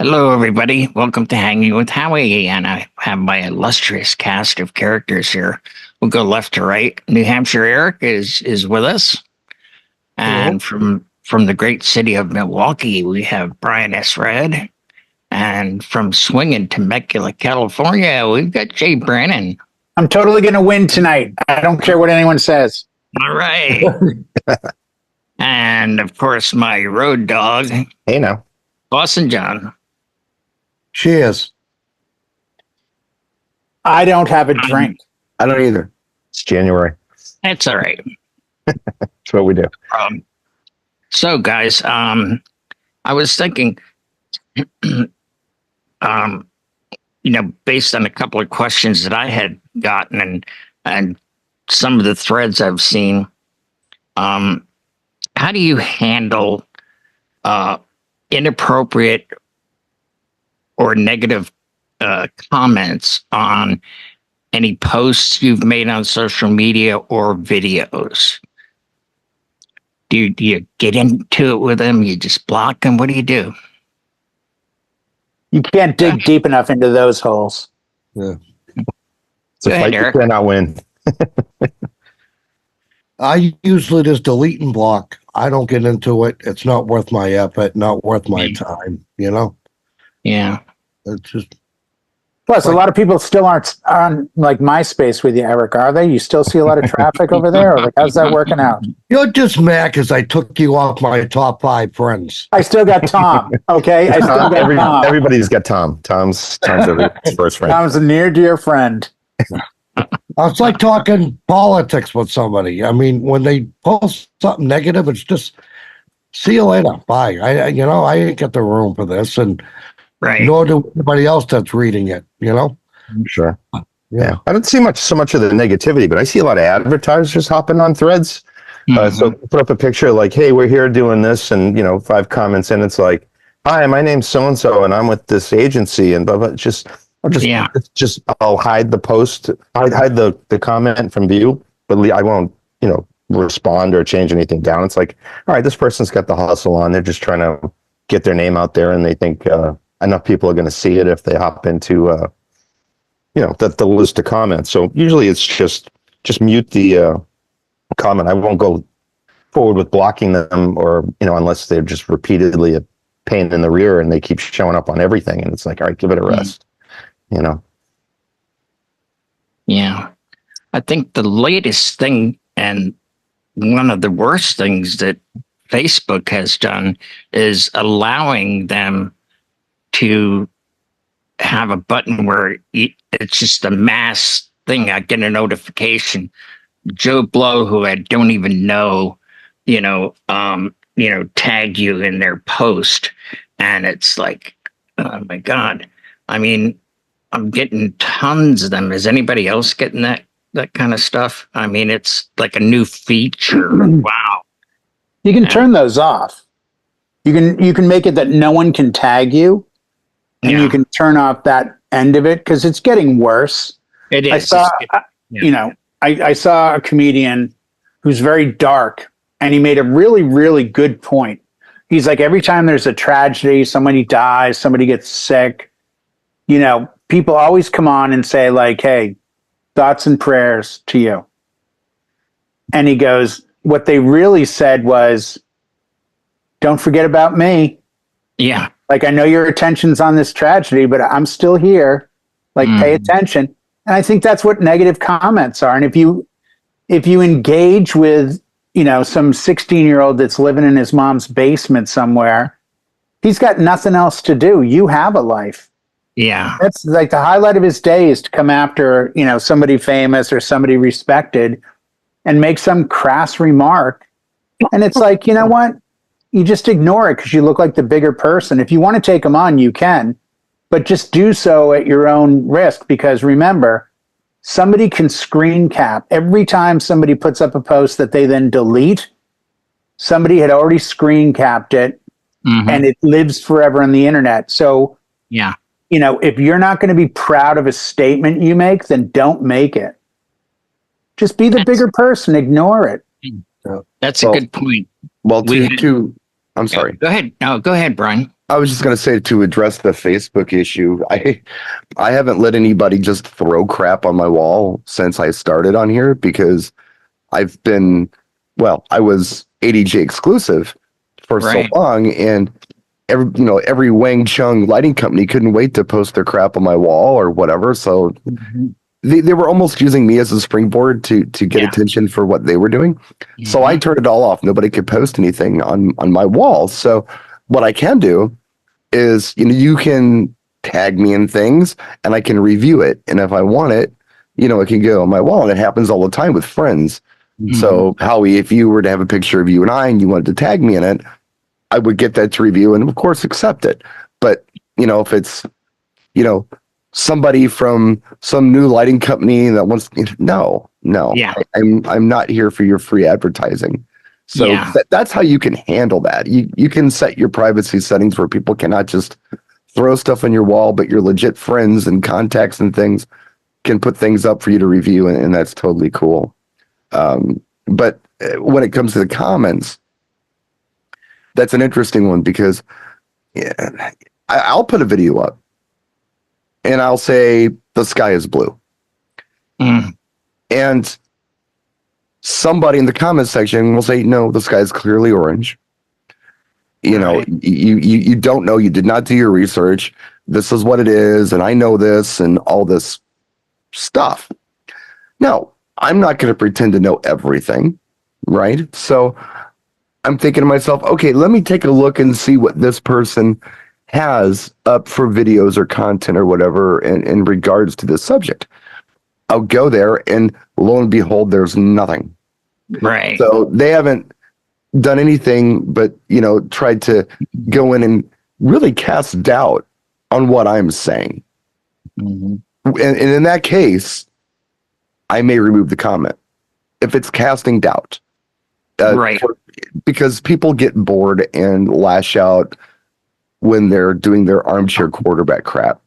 Hello, everybody. Welcome to Hanging with Howie, and I have my illustrious cast of characters here. We'll go left to right. New Hampshire Eric is with us, and from the great city of Milwaukee, we have Brian S. Red, and from swinging Temecula, California, we've got Jay Brennan. I'm totally going to win tonight. I don't care what anyone says. All right, and of course, my road dog. Hey now, Boston John. Cheers. I don't have a drink. I don't either. it's January. That's all right. That's what we do. So, guys, I was thinking, based on a couple of questions that I had gotten and some of the threads I've seen, how do you handle inappropriate or negative comments on any posts you've made on social media or videos? Do you get into it with them? You just block them? What do you do? You can't dig deep enough into those holes. Yeah. It's a fight you cannot win. I usually just delete and block. I don't get into it. It's not worth my effort, not worth my time, Yeah. It's just Plus, a lot of people still aren't on like MySpace with you, Eric, are they? You still see a lot of traffic over there? Or like, how's that working out? you're just mad because I took you off my top 5 friends. I still got Tom, okay? I still got Tom. Everybody's got Tom. Tom's everybody's first friend. Tom's a near dear friend. It's like talking politics with somebody. I mean, when they post something negative, it's just see you later. Bye. I ain't got the room for this, and Right. nor do anybody else that's reading it. Sure. Yeah. I don't see so much of the negativity, but I see a lot of advertisers hopping on threads. So put up a picture like, hey, we're here doing this, and 5 comments, and it's like, hi, my name's so and so, and I'm with this agency, and blah blah. I'll hide the post, hide the comment from view, but I won't, respond or change anything down. It's like, all right, this person's got the hustle on. They're just trying to get their name out there, and they think enough people are going to see it if they hop into, the list of comments. So usually it's just mute the comment. I won't go forward with blocking them, or unless they're just repeatedly a pain in the rear and they keep showing up on everything, and it's like, all right, give it a rest. Yeah. I think the latest thing, and one of the worst things that Facebook has done, is allowing them to have a button where it's just a mass thing. I get a notification, Joe Blow, who I don't even know, tagged you in their post, and it's like, oh my God. I mean, I'm getting tons of them. Is anybody else getting that kind of stuff? I mean, it's like a new feature. Wow. You can turn those off. You can make it that no one can tag you, and you can turn off that end of it, because it's getting worse. It is. I saw a comedian who's very dark, and he made a really, really good point. He's like, every time there's a tragedy, somebody dies, somebody gets sick, people always come on and say like, hey, thoughts and prayers to you. And he goes, what they really said was, don't forget about me. Yeah. Like, I know your attention's on this tragedy, but I'm still here. Like, pay attention. And I think that's what negative comments are. And if you engage with, some 16-year-old that's living in his mom's basement somewhere, he's got nothing else to do. You have a life. Yeah. That's like the highlight of his day, is to come after, somebody famous or somebody respected and make some crass remark. And it's like, you know what? You just ignore it because you look like the bigger person. If you want to take them on, you can, but just do so at your own risk, because remember, somebody can screen cap. Every time somebody puts up a post that they then delete, somebody had already screen capped it, and it lives forever on the internet. So, yeah. If you're not going to be proud of a statement you make, then don't make it. Just be the bigger person. Ignore it. That's a good point. Well, I'm sorry. Go ahead. No, go ahead, Brian. I was just going to say, to address the Facebook issue, I haven't let anybody just throw crap on my wall since I started on here, because I've been, well, I was ADJ exclusive for so long, and every Wang Chung lighting company couldn't wait to post their crap on my wall or whatever. So they were almost using me as a springboard to get attention for what they were doing. So I turned it all off. Nobody could post anything on my wall. So what I can do is, you can tag me in things and I can review it. And if I want it, it can go on my wall. And it happens all the time with friends. So Howie, if you were to have a picture of you and I, and you wanted to tag me in it, I would get that to review and of course accept it. But, if it's, somebody from some new lighting company that wants, no, I'm not here for your free advertising. So that's how you can handle that. You can set your privacy settings where people cannot just throw stuff on your wall, but your legit friends and contacts and things can put things up for you to review, and that's totally cool. But when it comes to the comments, that's an interesting one, because I'll put a video up and I'll say the sky is blue. And somebody in the comment section will say, no, the sky is clearly orange. You don't know, you did not do your research. This is what it is. And I know this and all this stuff. Now, I'm not going to pretend to know everything. Right. So I'm thinking to myself, okay, let me take a look and see what this person has up for videos or content or whatever in regards to this subject. I'll go there and lo and behold, there's nothing. Right. So they haven't done anything but, tried to go in and really cast doubt on what I'm saying. And in that case, I may remove the comment if it's casting doubt. Because people get bored and lash out when they're doing their armchair quarterback crap.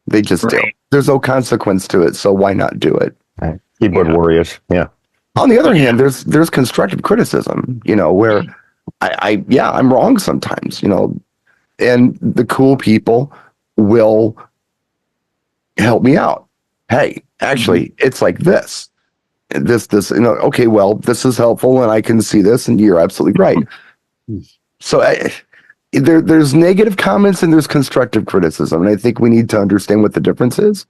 They just do. There's no consequence to it, so why not do it? Keyboard warriors. Yeah. On the other hand, there's constructive criticism, where I'm wrong sometimes, and the cool people will help me out. Hey, actually, it's like this. Okay, well, this is helpful and I can see this and you're absolutely right. So there's negative comments and there's constructive criticism. And I think we need to understand what the difference is.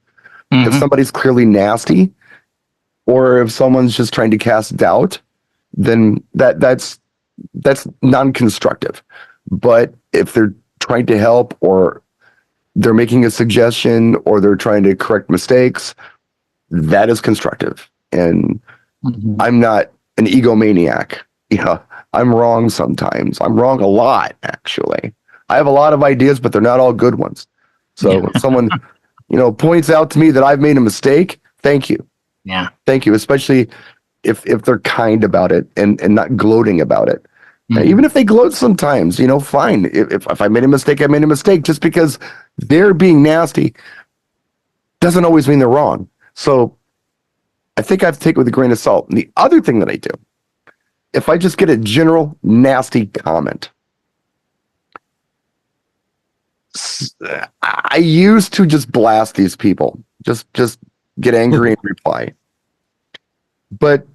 If somebody's clearly nasty, or if someone's just trying to cast doubt, then that's non-constructive. But if they're trying to help, or they're making a suggestion, or they're trying to correct mistakes, that is constructive. And I'm not an egomaniac. I'm wrong sometimes. I'm wrong a lot, actually. I have a lot of ideas, but they're not all good ones. So when someone, points out to me that I've made a mistake, thank you. Yeah. Thank you. Especially if they're kind about it and not gloating about it. Even if they gloat sometimes, fine. If I made a mistake, I made a mistake. Just because they're being nasty doesn't always mean they're wrong. So I think I have to take it with a grain of salt. And the other thing that I do, if I just get a general nasty comment, I used to just blast these people, just get angry and reply. But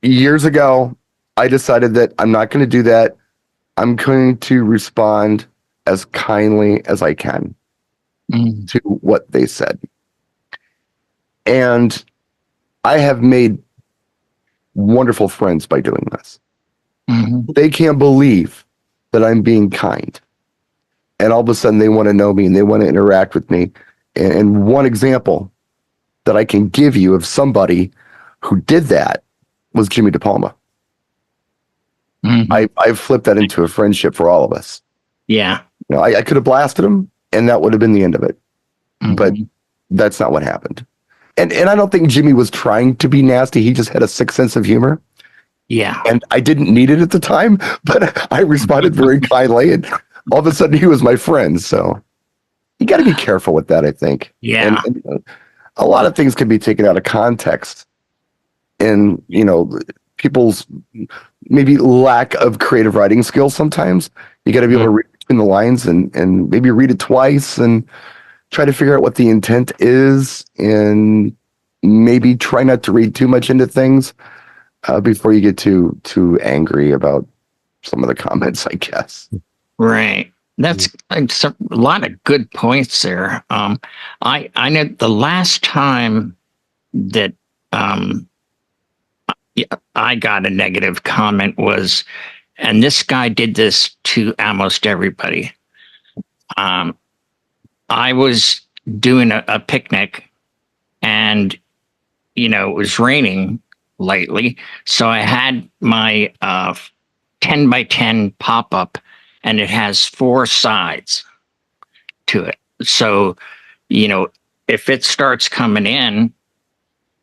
years ago, I decided that I'm not going to do that. I'm going to respond as kindly as I can to what they said. And I have made wonderful friends by doing this. They can't believe that I'm being kind. And all of a sudden they want to know me and they want to interact with me. And one example that I can give you of somebody who did that was Jimmy DePalma. I flipped that into a friendship for all of us. Yeah. I could have blasted him and that would have been the end of it. But that's not what happened. And I don't think Jimmy was trying to be nasty. He just had a sick sense of humor. Yeah. And I didn't need it at the time, but I responded very kindly. And all of a sudden he was my friend. So you got to be careful with that, I think. Yeah. And a lot of things can be taken out of context. And, people's maybe lack of creative writing skills sometimes. You got to be able to read between the lines and maybe read it twice and try to figure out what the intent is, and maybe try not to read too much into things before you get too angry about some of the comments, I guess. Right. That's a lot of good points there. I know the last time that I got a negative comment was, and this guy did this to almost everybody. I was doing a picnic, and it was raining lightly, so I had my 10 by 10 pop up, and it has 4 sides to it. So, if it starts coming in,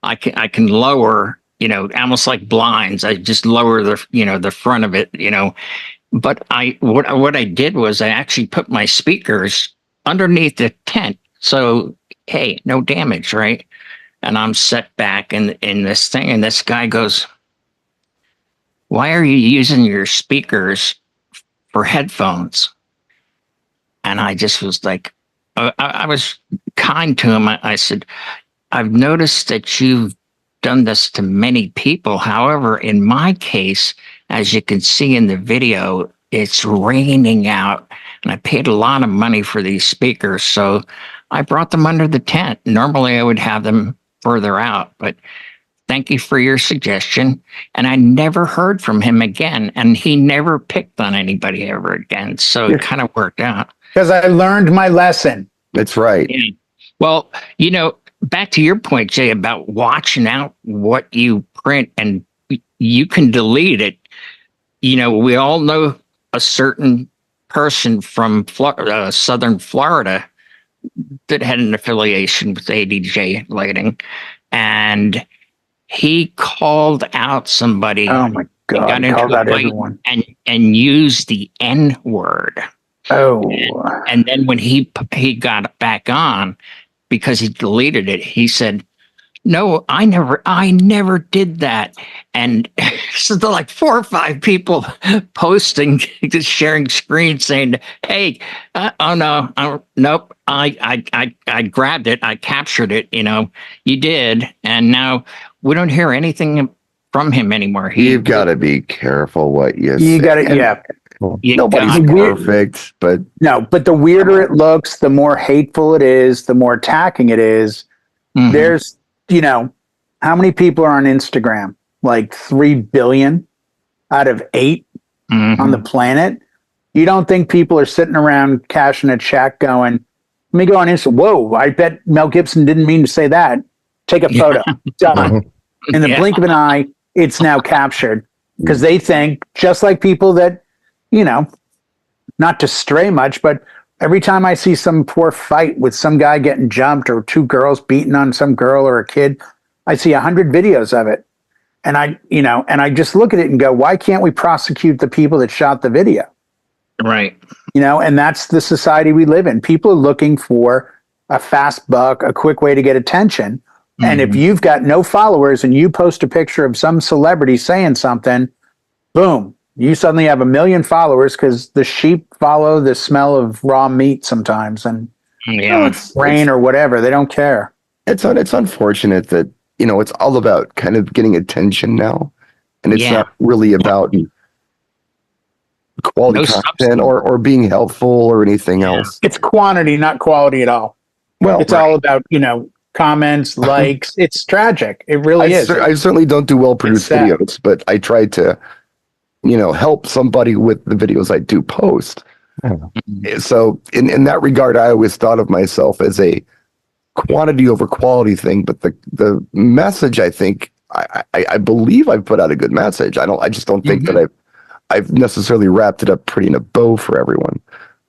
I can lower, almost like blinds. I just lower the front of it, But what I did was I actually put my speakers underneath the tent. So, hey, no damage, right? And I'm set back in this thing, and this guy goes, "Why are you using your speakers for headphones?" And I just was like, I was kind to him. I said, "I've noticed that you've done this to many people. However, in my case, as you can see in the video, it's raining out, and I paid a lot of money for these speakers, so I brought them under the tent. Normally, I would have them further out, but thank you for your suggestion." And I never heard from him again, and he never picked on anybody ever again. So it kind of worked out. Because I learned my lesson. That's right. Yeah. Well, back to your point, Jay, about watching out what you print, and you can delete it. We all know a certain person from Southern Florida that had an affiliation with ADJ Lighting, and he called out somebody. Oh my God! Got into Called a out fight everyone. and used the N word. Oh. And then when he got back on, because he deleted it, he said, "No, I never did that." And so there are like 4 or 5 people posting, just sharing screens saying, "Hey, oh no, nope, I grabbed it, I captured it. You did, and now we don't hear anything from him anymore." You've got to be careful what you say. You got it. Yeah. Nobody's perfect, but No, but the weirder it looks, the more hateful it is, the more attacking it is. Mhm. There's, how many people are on Instagram? Like 3 billion out of 8 on the planet. You don't think people are sitting around cashing a check going, "Let me go on Instagram. Whoa, I bet Mel Gibson didn't mean to say that. Take a photo." Done. In the blink of an eye, it's now captured, because they think, just like people that, not to stray much, but every time I see some poor fight with some guy getting jumped or 2 girls beating on some girl or a kid, I see 100 videos of it. And I just look at it and go, why can't we prosecute the people that shot the video? Right. And that's the society we live in. People are looking for a fast buck, a quick way to get attention. And if you've got no followers and you post a picture of some celebrity saying something, boom, you suddenly have 1 million followers, because the sheep follow the smell of raw meat sometimes, and it's rain or whatever. They don't care. It's unfortunate that, it's all about kind of getting attention now. And it's not really about quality content or being helpful or anything else. It's quantity, not quality at all. Well, it's all about, comments, likes. It's tragic. It really is. I certainly don't do well-produced videos, but I try to, help somebody with the videos I do post. So in that regard, I always thought of myself as a quantity over quality thing, but the message, I think, I believe I've put out a good message. I just don't think that I've necessarily wrapped it up pretty in a bow for everyone.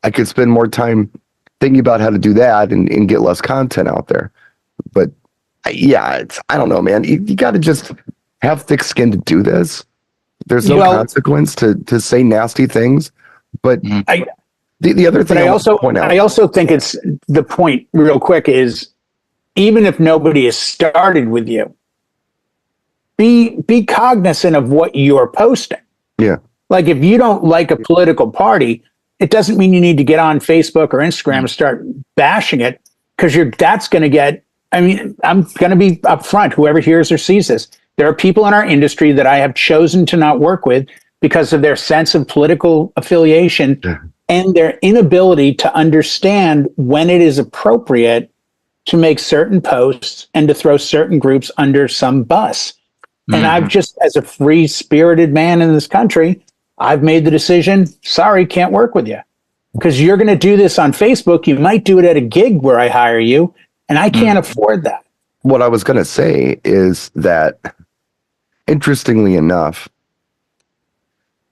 I could spend more time thinking about how to do that and get less content out there. But I don't know, man. You got to just have thick skin to do this. There's no consequence to say nasty things. But the other thing I also think it's the point real quick is, even if nobody has started with you, be cognizant of what you're posting. Yeah. Like, if you don't like a political party, it doesn't mean you need to get on Facebook or Instagram and start bashing it, because that's going to get, I mean, I'm going to be upfront, whoever hears or sees this. There are people in our industry that I have chosen to not work with because of their sense of political affiliation and their inability to understand when it is appropriate to make certain posts and to throw certain groups under some bus. And I've just, as a free-spirited man in this country, I've made the decision, sorry, can't work with you. Because you're going to do this on Facebook. You might do it at a gig where I hire you, and I can't afford that. What I was going to say is that, interestingly enough,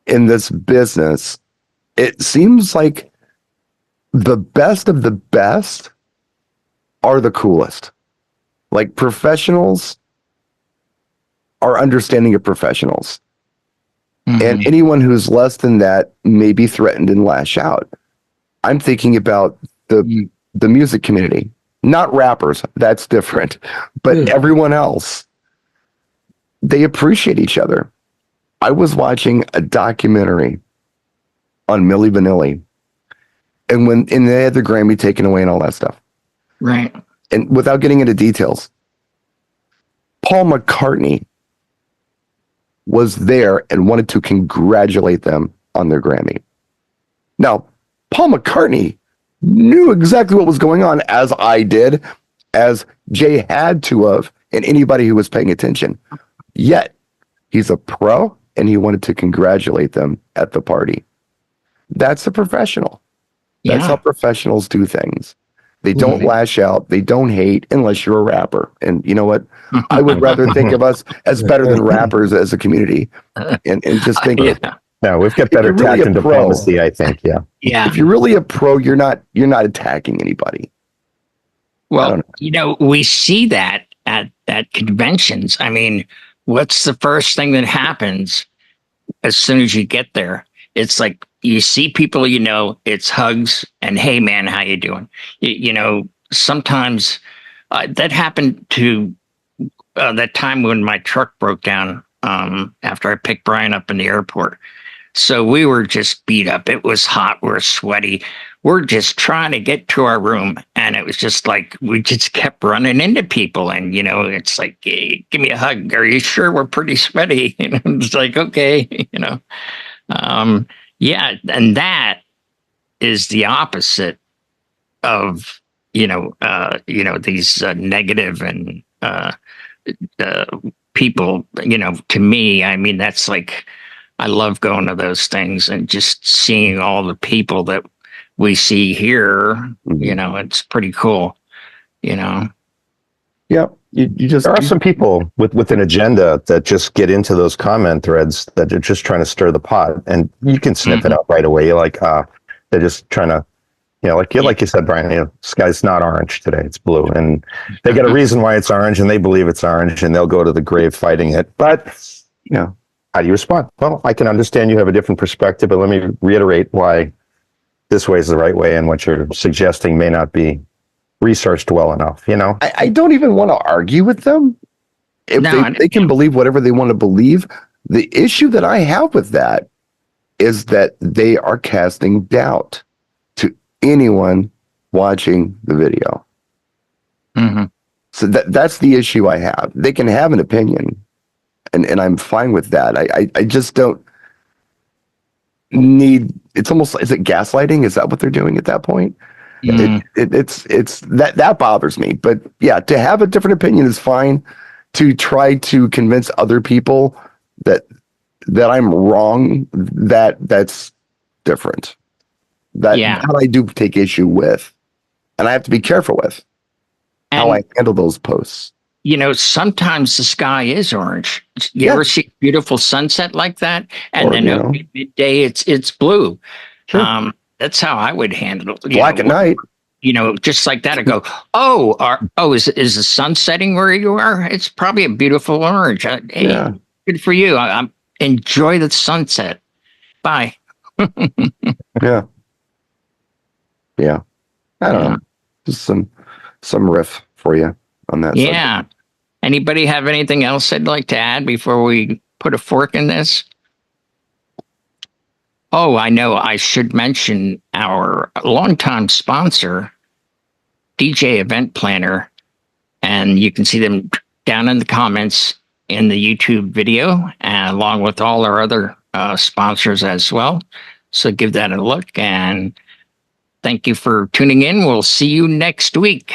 in this business, it seems like the best of the best are the coolest. Like, professionals are understanding of professionals. And anyone who's less than that may be threatened and lash out. I'm thinking about the music community, not rappers. That's different. But everyone else, they appreciate each other. I was watching a documentary on Milli Vanilli, and they had the Grammy taken away and all that stuff. Right. And without getting into details, Paul McCartney was there and wanted to congratulate them on their Grammy. Now, Paul McCartney knew exactly what was going on, as I did, as Jay had to have, and anybody who was paying attention. Yet, he's a pro, and he wanted to congratulate them at the party. That's a professional. That's how professionals do things. They don't lash out. They don't hate unless you're a rapper. And you know what? I would rather think of us as better than rappers as a community. And just think, no, we've got better tact and diplomacy, I think. Yeah. Yeah. If you're really a pro, you're not attacking anybody. Well, we see that at conventions. I mean, what's the first thing that happens as soon as you get there? It's like you see people, it's hugs and, hey, man, how you doing? Sometimes that happened to that time when my truck broke down after I picked Brian up in the airport. So we were just beat up. It was hot. We're sweaty. We're just trying to get to our room. And it was just like we just kept running into people. And, it's like, hey, give me a hug. Are you sure we're pretty sweaty? It's like, okay, yeah, and that is the opposite of these negative and people. To me, I mean, that's like, I love going to those things and just seeing all the people that we see here. It's pretty cool. Yeah. There are some people with an agenda that just get into those comment threads that are just trying to stir the pot, and you can sniff it out right away. You're like, they're just trying to, like you said, Brian, the sky's not orange today, it's blue. And they get a reason why it's orange, and they believe it's orange, and they'll go to the grave fighting it. But, how do you respond? Well, I can understand you have a different perspective, but let me reiterate why this way is the right way, and what you're suggesting may not be researched well enough. I don't even want to argue with them. If they can believe whatever they want to believe. The issue that I have with that is that they are casting doubt to anyone watching the video. So that's the issue I have. They can have an opinion, and I'm fine with that. I just don't need, it's almost, is it gaslighting? Is that what they're doing at that point? It's that bothers me. But yeah, to have a different opinion is fine. To try to convince other people that I'm wrong, that's different. That I do take issue with, and I have to be careful with how I handle those posts. Sometimes the sky is orange. You ever see a beautiful sunset like that? And then at midday it's blue. Sure. That's how I would handle it. Black at night. Just like that. I go, is the sun setting where you are? It's probably a beautiful orange. Hey, good for you. I enjoy the sunset. Bye. Yeah. I don't know. Just some riff for you on that. Yeah. Subject. Anybody have anything else they'd like to add before we put a fork in this? Oh, I know. I should mention our longtime sponsor, DJ Event Planner, and you can see them down in the comments in the YouTube video, and along with all our other sponsors as well. So give that a look, and thank you for tuning in. We'll see you next week.